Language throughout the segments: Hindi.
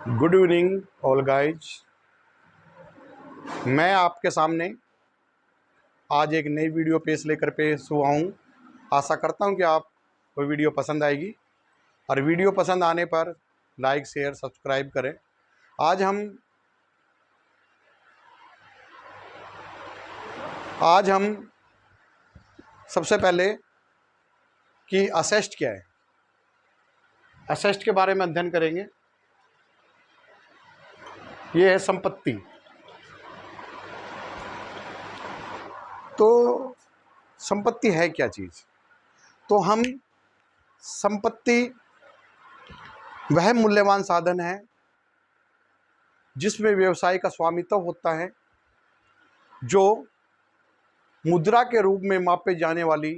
Good evening all guys. मैं आपके सामने आज एक नई वीडियो पेश लेकर पेश हुआ हूँ। आशा करता हूँ कि आपको वीडियो पसंद आएगी और वीडियो पसंद आने पर लाइक शेयर सब्सक्राइब करें। आज हम सबसे पहले कि असेस्ट क्या है, असेस्ट के बारे में अध्ययन करेंगे। ये है संपत्ति। तो संपत्ति है क्या चीज़? तो हम संपत्ति वह मूल्यवान साधन है जिसमें व्यवसाय का स्वामित्व होता है, जो मुद्रा के रूप में मापे जाने वाली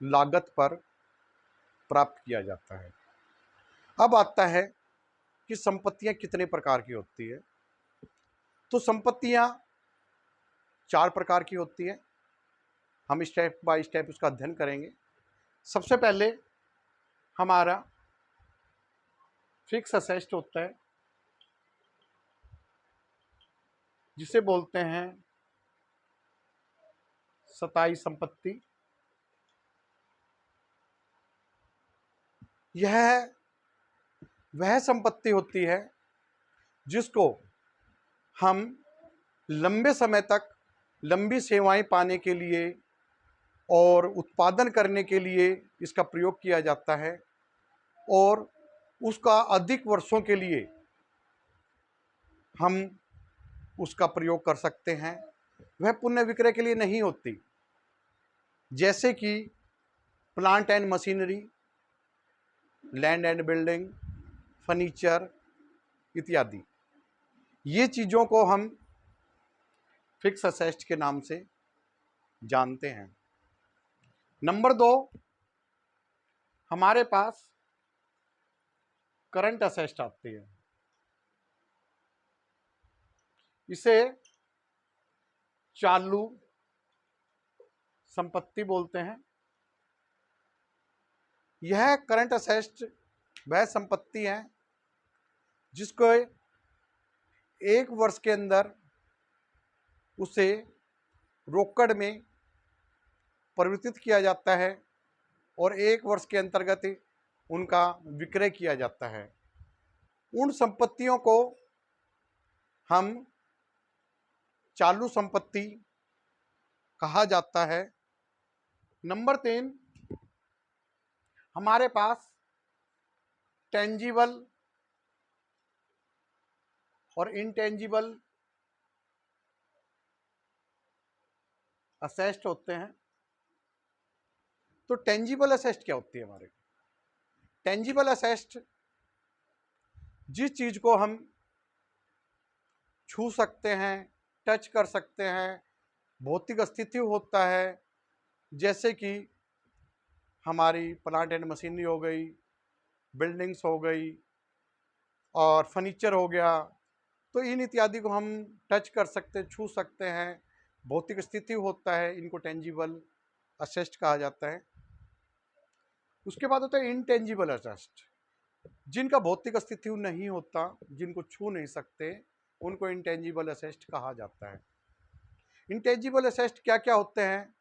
लागत पर प्राप्त किया जाता है। अब आता है कि संपत्तियां कितने प्रकार की होती है। तो संपत्तियां 4 प्रकार की होती है। हम स्टेप बाय स्टेप उसका अध्ययन करेंगे। सबसे पहले हमारा फिक्स असेस्ट होता है, जिसे बोलते हैं स्थायी संपत्ति। यह वह संपत्ति होती है जिसको हम लंबे समय तक लंबी सेवाएं पाने के लिए और उत्पादन करने के लिए इसका प्रयोग किया जाता है, और उसका अधिक वर्षों के लिए हम उसका प्रयोग कर सकते हैं। वह पुनः विक्रय के लिए नहीं होती, जैसे कि plant and machinery, land and building, furniture इत्यादि। ये चीज़ों को हम फिक्स असेस्ट के नाम से जानते हैं। नंबर 2, हमारे पास करंट असेस्ट आती है। इसे चालू संपत्ति बोलते हैं। यह करंट असेस्ट वह संपत्ति है जिसको 1 वर्ष के अंदर उसे रोकड़ में परिवर्तित किया जाता है और 1 वर्ष के अंतर्गत उनका विक्रय किया जाता है। उन संपत्तियों को हम चालू संपत्ति कहा जाता है। नंबर 3, हमारे पास टेंजिबल और इनटेंजिबल असेस्ट होते हैं। तो टेंजिबल असेस्ट क्या होती है हमारे? टेंजिबल असेस्ट जिस चीज़ को हम छू सकते हैं, टच कर सकते हैं, भौतिक अस्तित्व होता है, जैसे कि हमारी प्लांट एंड मशीनरी हो गई, बिल्डिंग्स हो गई और फर्नीचर हो गया। तो इन इत्यादि को हम टच कर सकते हैं, छू सकते हैं, भौतिक स्थिति होता है, इनको टेंजिबल असेस्ट कहा जाता है। उसके बाद होता है इनटेंजिबल असेस्ट, जिनका भौतिक अस्तित्व नहीं होता, जिनको छू नहीं सकते, उनको इंटेंजिबल असेस्ट कहा जाता है। इंटेंजिबल असेस्ट क्या क्या होते हैं?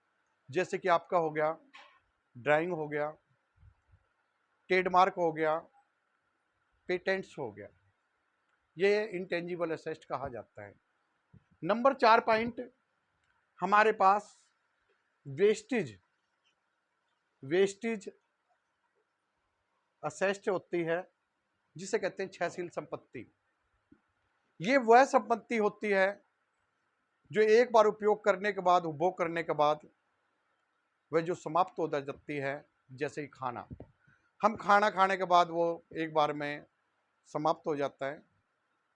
जैसे कि आपका हो गया ड्राइंग, हो गया ट्रेडमार्क, हो गया पेटेंट्स, हो गया, ये इंटेंजिबल असेस्ट कहा जाता है। नंबर 4 पॉइंट, हमारे पास वेस्टेज असेस्ट होती है, जिसे कहते हैं क्षयशील संपत्ति। ये वह संपत्ति होती है जो एक बार उपयोग करने के बाद, उपभोग करने के बाद वह जो समाप्त हो जाती है। जैसे कि खाना, हम खाना खाने के बाद वो एक बार में समाप्त हो जाता है।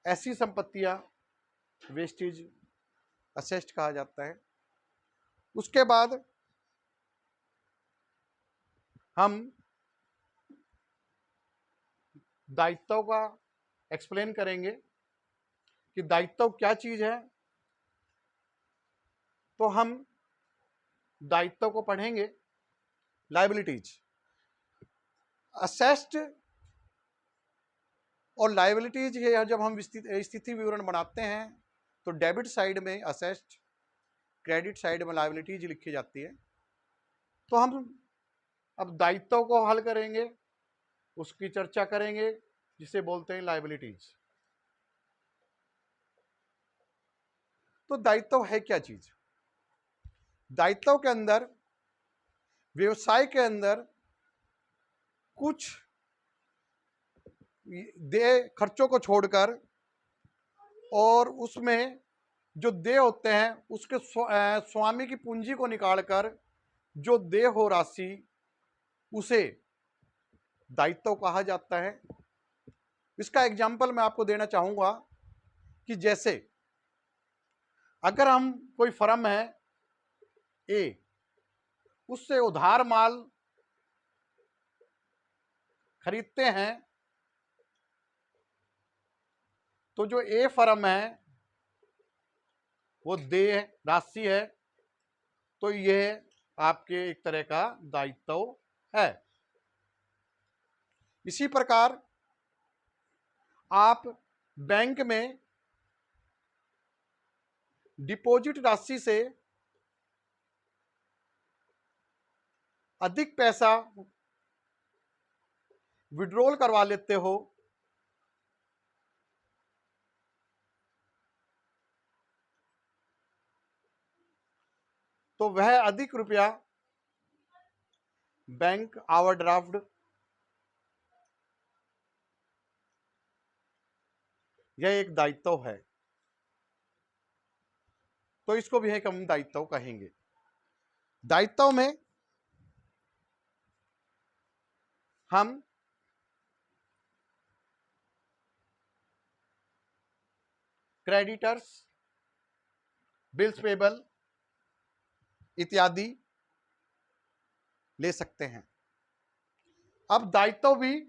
ऐसी संपत्तियां वेस्टेज असेस्ट कहा जाता है। उसके बाद हम दायित्व का एक्सप्लेन करेंगे कि दायित्व क्या चीज है। तो हम दायित्व को पढ़ेंगे। लायबिलिटीज, असेस्ट और लायबिलिटीज है जब हम स्थिति विवरण बनाते हैं तो डेबिट साइड में असेस्ट, क्रेडिट साइड में लायबिलिटीज लिखी जाती है। तो हम अब दायित्व को हल करेंगे, उसकी चर्चा करेंगे, जिसे बोलते हैं लायबिलिटीज। तो दायित्व है क्या चीज? दायित्व के अंदर, व्यवसाय के अंदर कुछ देय खर्चों को छोड़कर और उसमें जो देय होते हैं उसके स्वामी की पूंजी को निकालकर जो देय हो राशि, उसे दायित्व कहा जाता है। इसका एग्जाम्पल मैं आपको देना चाहूंगा कि जैसे अगर हम कोई फर्म है ए, उससे उधार माल खरीदते हैं, तो जो ए फर्म है वो देय राशि है, तो यह आपके एक तरह का दायित्व है। इसी प्रकार आप बैंक में डिपॉजिट राशि से अधिक पैसा विड्रॉल करवा लेते हो, तो वह अधिक रुपया बैंक ओवरड्राफ्ट यह एक दायित्व है, तो इसको भी हम दायित्व कहेंगे। दायित्व में हम क्रेडिटर्स, बिल्स पेबल इत्यादि ले सकते हैं। अब दायित्व भी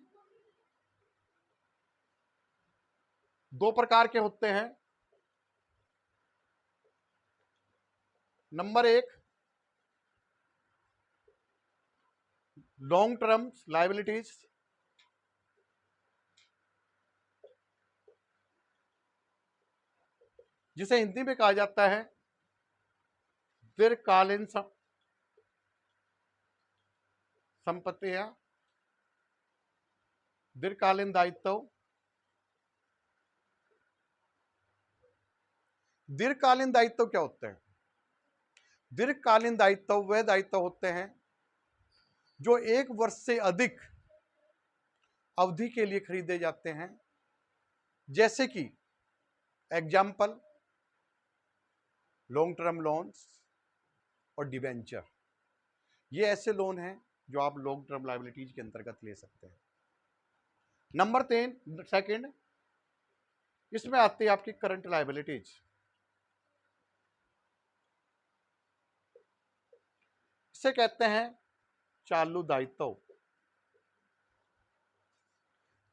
दो प्रकार के होते हैं। नंबर एक, लॉन्ग टर्म लायबिलिटीज, जिसे हिंदी में कहा जाता है दीर्घकालीन संपत्तियां, दीर्घकालीन दायित्व। दीर्घकालीन दायित्व क्या होते हैं? दीर्घकालीन दायित्व वह दायित्व होते हैं जो 1 वर्ष से अधिक अवधि के लिए खरीदे जाते हैं। जैसे कि एग्जाम्पल, लॉन्ग टर्म लोन्स और डिबेंचर, ये ऐसे लोन हैं जो आप लॉन्ग टर्म लायबिलिटीज के अंतर्गत ले सकते हैं। नंबर 3 सेकंड, इसमें आती है आपकी करंट लायबिलिटीज। इसे कहते हैं चालू दायित्व।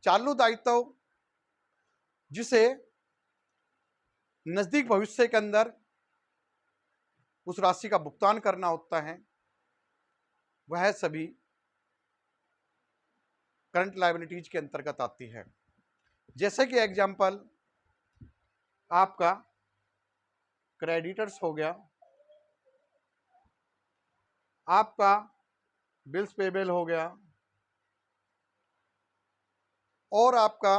चालू दायित्व जिसे नजदीक भविष्य के अंदर उस राशि का भुगतान करना होता है, वह सभी करंट लायबिलिटीज के अंतर्गत आती है। जैसे कि एग्जाम्पल आपका क्रेडिटर्स हो गया, आपका बिल्स पेबल हो गया, और आपका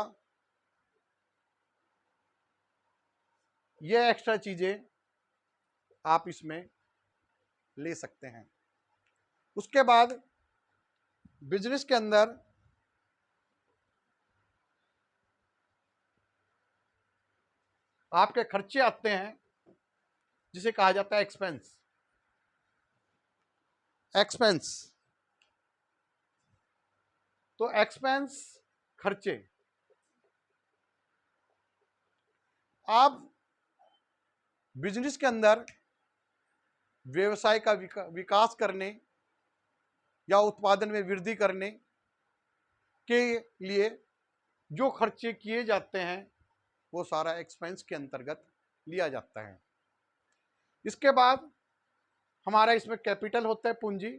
ये एक्स्ट्रा चीजें आप इसमें ले सकते हैं। उसके बाद बिजनेस के अंदर आपके खर्चे आते हैं, जिसे कहा जाता है एक्सपेंस। एक्सपेंस, तो एक्सपेंस खर्चे आप बिजनेस के अंदर व्यवसाय का विकास करने या उत्पादन में वृद्धि करने के लिए जो खर्चे किए जाते हैं वो सारा एक्सपेंस के अंतर्गत लिया जाता है। इसके बाद हमारा इसमें कैपिटल होता है, पूंजी।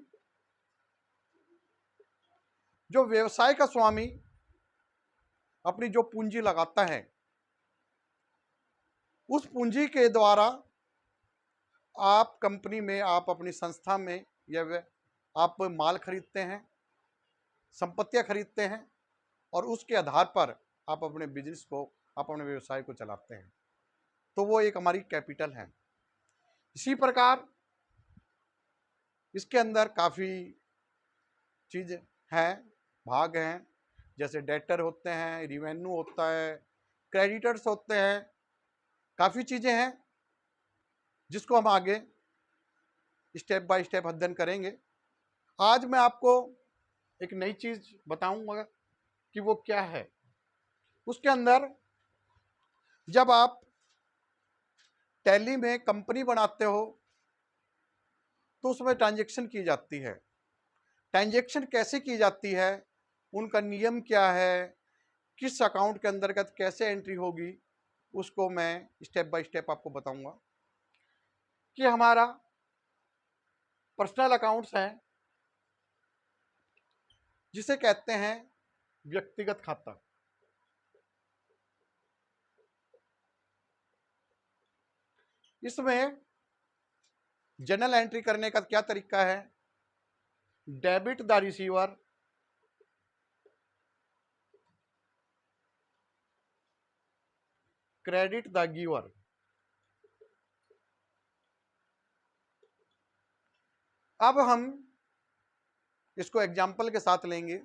जो व्यवसाय का स्वामी अपनी जो पूंजी लगाता है, उस पूंजी के द्वारा आप कंपनी में, आप अपनी संस्था में या आप माल खरीदते हैं, संपत्तियां खरीदते हैं और उसके आधार पर आप अपने बिजनेस को, आप अपने व्यवसाय को चलाते हैं। तो वो एक हमारी कैपिटल है। इसी प्रकार इसके अंदर काफ़ी चीज़ हैं, भाग हैं, जैसे डेटर होते हैं, रिवेन्यू होता है, क्रेडिटर्स होते हैं, काफ़ी चीज़ें हैं जिसको हम आगे स्टेप बाय स्टेप अध्ययन करेंगे। आज मैं आपको एक नई चीज़ बताऊंगा कि वो क्या है। उसके अंदर जब आप टैली में कंपनी बनाते हो तो उसमें ट्रांजैक्शन की जाती है। ट्रांजैक्शन कैसे की जाती है, उनका नियम क्या है, किस अकाउंट के अंतर्गत कैसे एंट्री होगी, उसको मैं स्टेप बाय स्टेप आपको बताऊंगा। कि हमारा पर्सनल अकाउंट्स हैं जिसे कहते हैं व्यक्तिगत खाता। इसमें जनरल एंट्री करने का क्या तरीका है, debit the receiver, credit the giver. अब हम इसको एग्जाम्पल के साथ लेंगे।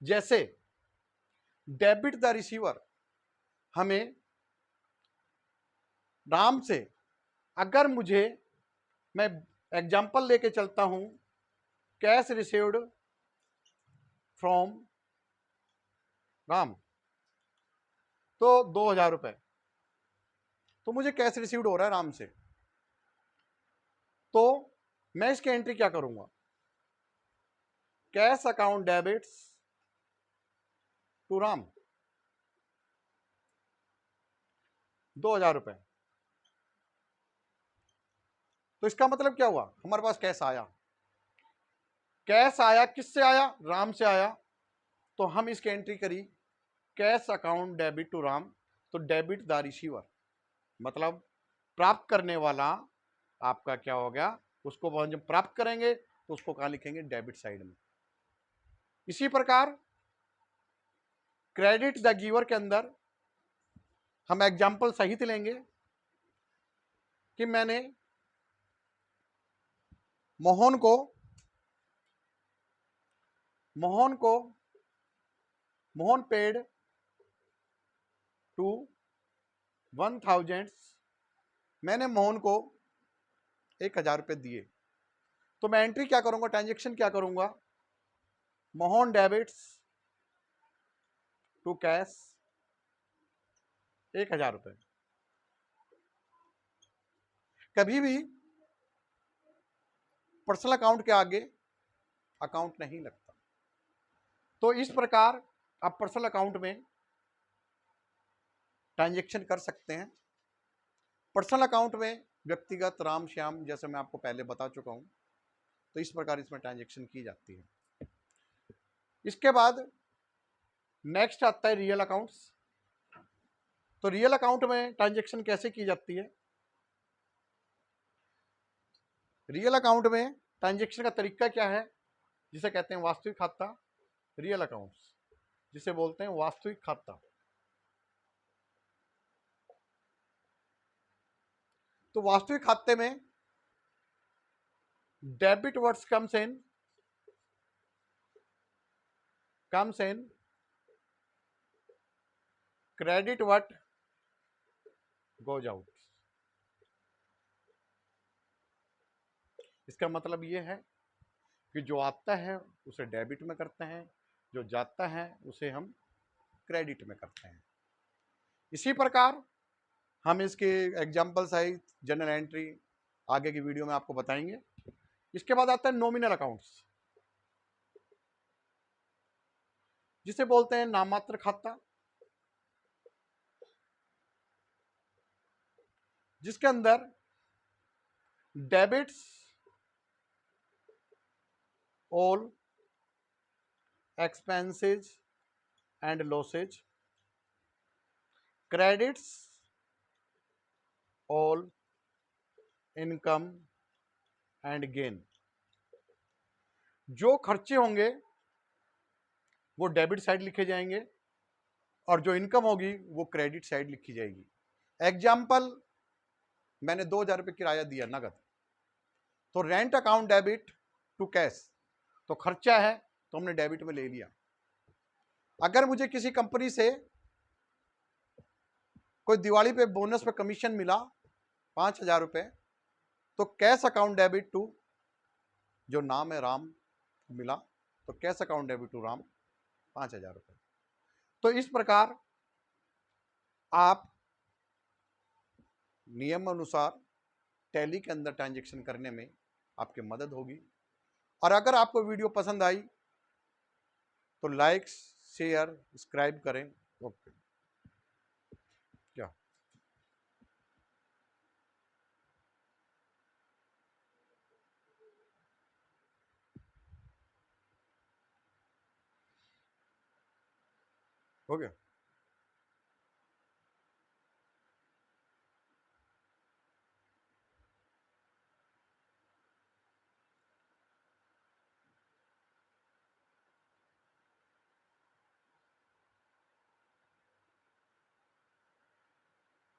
जैसे डेबिट द रिसीवर, हमें राम से, अगर मुझे, मैं एग्जाम्पल लेके चलता हूं, कैश रिसीव्ड फ्रॉम राम, तो 2,000 रुपए, तो मुझे कैश रिसीव्ड हो रहा है राम से। तो मैं इसकी एंट्री क्या करूंगा, cash account debits to Ram, 2,000 रुपए। तो इसका मतलब क्या हुआ, हमारे पास कैश आया। कैश आया, किससे आया, राम से आया। तो हम इसकी एंट्री करी, cash account debit to Ram, तो डेबिट द रिसीवर, मतलब प्राप्त करने वाला आपका क्या हो गया, उसको जब प्राप्त करेंगे तो उसको कहां लिखेंगे, डेबिट साइड में। इसी प्रकार क्रेडिट द गिवर के अंदर हम एग्जाम्पल सहित लेंगे कि मैंने मोहन को मोहन पेड टू 1,000, मैंने मोहन को 1,000 रुपये दिए। तो मैं एंट्री क्या करूंगा, ट्रांजेक्शन क्या करूंगा, मोहन डेबिट्स टू कैश 1,000 रुपये। कभी भी पर्सनल अकाउंट के आगे अकाउंट नहीं लगता। तो इस प्रकार आप पर्सनल अकाउंट में ट्रांजैक्शन कर सकते हैं। पर्सनल अकाउंट में व्यक्तिगत राम श्याम, जैसे मैं आपको पहले बता चुका हूं, तो इस प्रकार इसमें ट्रांजैक्शन की जाती है। इसके बाद नेक्स्ट आता है रियल अकाउंट्स। तो रियल अकाउंट में ट्रांजैक्शन कैसे की जाती है, रियल अकाउंट में ट्रांजैक्शन का तरीका क्या है, जिसे कहते हैं वास्तविक खाता, रियल अकाउंट्स जिसे बोलते हैं वास्तविक खाता। तो वास्तविक खाते में debit words comes in, credit word goes out. इसका मतलब ये है कि जो आता है उसे डेबिट में करते हैं, जो जाता है उसे हम क्रेडिट में करते हैं। इसी प्रकार हम इसके एग्जाम्पल सहित जनरल एंट्री आगे की वीडियो में आपको बताएंगे। इसके बाद आता है नॉमिनल अकाउंट्स, जिसे बोलते हैं नाममात्र खाता, जिसके अंदर debits all expenses and losses, credits all income and gain. जो खर्चे होंगे वो डेबिट साइड लिखे जाएंगे और जो इनकम होगी वो क्रेडिट साइड लिखी जाएगी। एग्जाम्पल, मैंने 2,000 रुपये किराया दिया नगद, तो rent account debit to cash, तो खर्चा है तो हमने डेबिट में ले लिया। अगर मुझे किसी कंपनी से कोई दिवाली पे बोनस पे कमीशन मिला 5,000 रुपये, तो कैश अकाउंट डेबिट टू, जो नाम है राम मिला, तो cash account debit to Ram 5,000 रुपये। तो इस प्रकार आप नियम अनुसार टैली के अंदर ट्रांजैक्शन करने में आपकी मदद होगी। और अगर आपको वीडियो पसंद आई तो लाइक, शेयर, सब्सक्राइब करें। ओके, क्या हो गया?